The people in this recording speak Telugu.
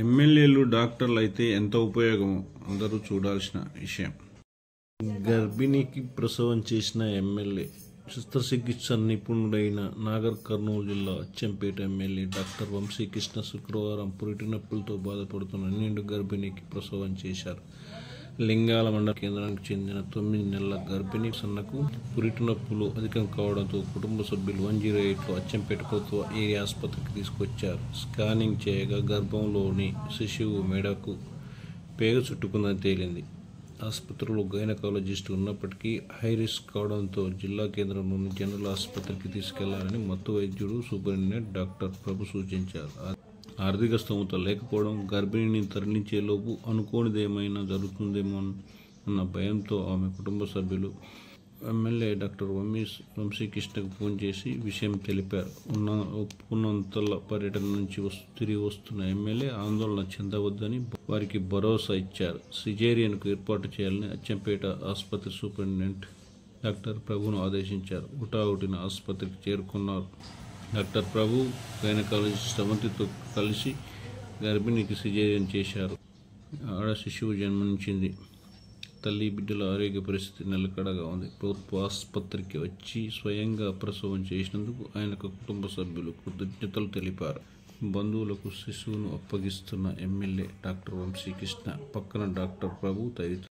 ఎమ్మెల్యేలు డాక్టర్లు అయితే ఎంత ఉపయోగమో అందరూ చూడాల్సిన విషయం. గర్భిణికి ప్రసవం చేసిన ఎమ్మెల్యే. శస్త్రచికిత్స నిపుణుడైన నాగర్ కర్నూలు జిల్లా అచ్చంపేట ఎమ్మెల్యే డాక్టర్ వంశీకృష్ణ శుక్రవారం పురిటి నొప్పులతో బాధపడుతున్న నిండు గర్భిణికి ప్రసవం చేశారు. లింగాల మండల కేంద్రానికి చెందిన 9 నెలల గర్భిణి సన్నకు పురిటి నొప్పులు అధికం కావడంతో కుటుంబ సభ్యులు 108లో అచ్చంపేట ప్రభుత్వ ఏరియా ఆసుపత్రికి తీసుకొచ్చారు. స్కానింగ్ చేయగా గర్భంలోని శిశువు మెడకు పేగ చుట్టుకుందని తేలింది. ఆసుపత్రిలో గైనకాలజిస్ట్ ఉన్నప్పటికీ హై రిస్క్ కావడంతో జిల్లా కేంద్రంలోని జనరల్ ఆసుపత్రికి తీసుకెళ్లాలని మత్తు వైద్యుడు సూపరింటెండెంట్ డాక్టర్ ప్రభు సూచించారు. ఆర్థిక స్తోమత లేకపోవడం, గర్భిణిని తరలించేలోపు అనుకోనిదేమైనా జరుగుతుందేమో అన్న భయంతో ఆమె కుటుంబ సభ్యులు ఎమ్మెల్యే డాక్టర్ వంశీకృష్ణకు ఫోన్ చేసి విషయం తెలిపారు. ఉన్నంతల పర్యటన నుంచి తిరిగి వస్తున్న ఎమ్మెల్యే ఆందోళన చెందవద్దని వారికి భరోసా ఇచ్చారు. సిజేరియన్కు ఏర్పాటు చేయాలని అచ్చంపేట ఆసుపత్రి సూపరింటెండెంట్ డాక్టర్ ప్రభును ఆదేశించారు. హుటాహుటిన ఆసుపత్రికి చేరుకున్నారు. డాక్టర్ ప్రభు గైనకాలజిస్ట్ అవంతితో కలిసి గర్భిణికి సిజేరియన్ చేశారు. ఆడ శిశువు జన్మించింది. తల్లి బిడ్డల ఆరోగ్య పరిస్థితి నిలకడగా ఉంది. ప్రభుత్వ ఆసుపత్రికి వచ్చి స్వయంగా ప్రసవం చేసినందుకు ఆయనకు కుటుంబ సభ్యులు కృతజ్ఞతలు తెలిపారు. బంధువులకు శిశువును అప్పగిస్తున్న ఎమ్మెల్యే డాక్టర్ వంశీకృష్ణ పక్కన డాక్టర్ ప్రభు తదితరులు